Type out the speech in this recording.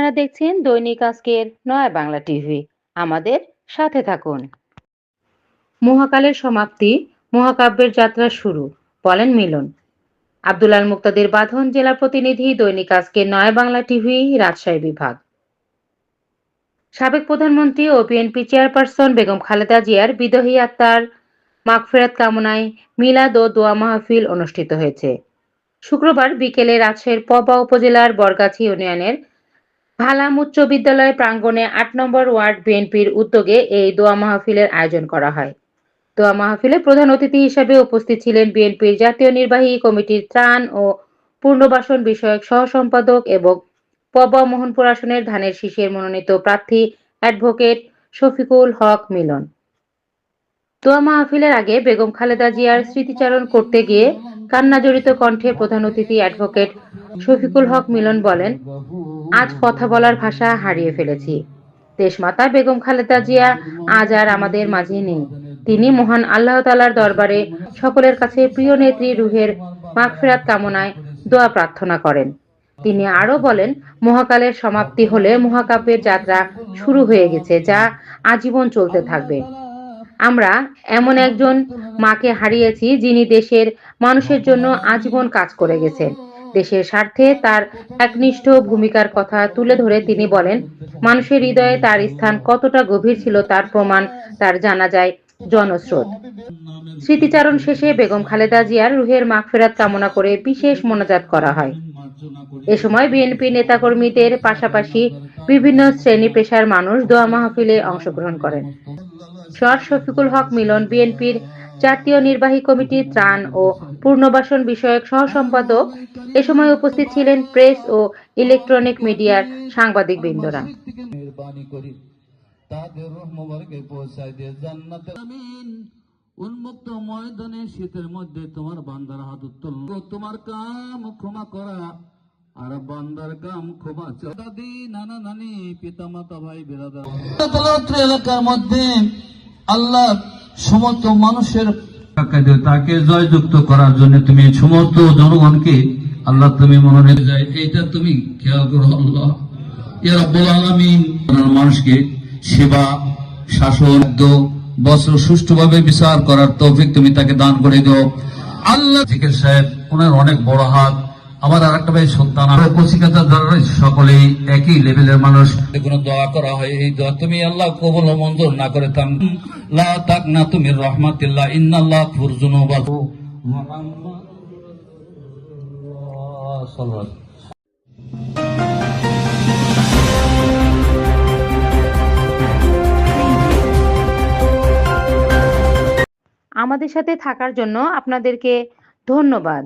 আপনারা দেখছেন দৈনিক আজকের নয়া বাংলা টিভি। আমাদের সাথে থাকুন। মহাকালের সমাপ্তি, মহাকাব্যের যাত্রা শুরু, বলেন মিলন। আব্দুল আল মুক্তাদির বাঁধন, জেলা প্রতিনিধি, দৈনিক আজকের নয়া বাংলা টিভি, রাজশাহী বিভাগ। সাবেক প্রধানমন্ত্রী ও বিএনপি চেয়ারপারসন বেগম খালেদা জিয়ার বিদেহী আত্মার মাগফিরাত কামনায় মিলাদ ও দোয়া মাহফিল অনুষ্ঠিত হয়েছে। শুক্রবার বিকেলে রাজশাহীর পবা উপজেলার বরগাছি ইউনিয়নের ভালাম উচ্চ বিদ্যালয় প্রাঙ্গণে ৮ নম্বর ওয়ার্ড বিএনপির উদ্যোগে এই দোয়া মাহফিলের আয়োজন করা হয়। দোয়া মাহফিলে প্রধান অতিথি হিসেবে উপস্থিত ছিলেন বিএনপির জাতীয় নির্বাহী কমিটির ত্রাণ ও পুনর্বাসন বিষয়ক সহ সম্পাদক এবং পবা মোহনপুর আসনের ধানের শীষের মনোনীত প্রার্থী অ্যাডভোকেট শফিকুল হক মিলন। দোয়া মাহফিলের আগে বেগম খালেদা জিয়ার স্মৃতিচারণ করতে গিয়ে কান্নাজড়িত কণ্ঠে প্রধান অতিথি অ্যাডভোকেট শফিকুল হক মিলন বলেন, আজ কথা বলার ভাষা হারিয়ে ফেলেছি। দেশমাতা বেগম খালেদা জিয়া আজ আর আমাদের মাঝে নেই। তিনি মহান আল্লাহ তাআলার দরবারে সকলের কাছে প্রিয় নেত্রী রুহের মাগফিরাত কামনায় দোয়া প্রার্থনা করেন। তিনি আরো বলেন, মহাকালের সমাপ্তি হলে মহাকাব্যের যাত্রা শুরু হয়ে গেছে, যা আজীবন চলতে থাকবে। আমরা এমন একজন মাকে হারিয়েছি যিনি দেশের মানুষের জন্য আজীবন কাজ করে গেছেন। দেশের স্বার্থে তার একনিষ্ঠ ভূমিকার কথা তুলে ধরে তিনি বলেন, মানুষের হৃদয়ে তার স্থান কতটা গভীর ছিল তার প্রমাণ তার জানাজায় জনস্রোত। স্মৃতিচারণ শেষে বেগম খালেদা জিয়ার রুহের মাগফিরাত কামনা করে বিশেষ মোনাজাত করা হয়। এ সময় বিএনপি নেতাকর্মীদের পাশাপাশি বিভিন্ন শ্রেণী পেশার মানুষ দোয়া মাহফিলে অংশগ্রহণ করেন। শফিকুল হক মিলন, বিএনপির জাতীয় নির্বাহী কমিটির ত্রাণ ও পুনর্বাসন বিষয়ক সহ সম্পাদক। এ সময় উপস্থিত ছিলেন প্রেস ও ইলেকট্রনিক মিডিয়ার সাংবাদিকবৃন্দরা। উন্মুক্ত ময়দানে শীতের মধ্যে তোমার বান্দার হাত উত্তোলন, তোমার কাম ক্ষমা করা আর বান্দার কাম ক্ষমা দাদি নানা নানি পিতা মাতা ভাই বেরাদার এলাকার মধ্যে আল্লাহ সমস্ত মানুষের তাকে জয়যুক্ত করার জন্য তুমি সমস্ত জনগণকে আল্লাহ তুমি মনোনীত যায়, এইটা তুমি খেয়াল করো। আল্লাহ ইয়া রাব্বুল আলামিন মানুষকে সেবা শাসন বছর সুষ্ঠুভাবে বিচার করার তৌফিক তুমি তাকে দান করে দাও। আল্লাহ জিকির সাহেব ওনার অনেক বড় হাত, আমার আর একটা ভাই সন্তান কচিকাতা দ্বারা সকলেই একই লেভেলের মানুষ। কোনো দোয়া করা হয়, এই দোয়া তুমি আল্লাহ কবুল ও মঞ্জুর না করে থাম লা তাকনা তুমি রহমাতিল্লাহ ইন্নাল্লাহ গফুরুজ যুনুবা। আমাদের সাথে থাকার জন্য আপনাদেরকে ধন্যবাদ।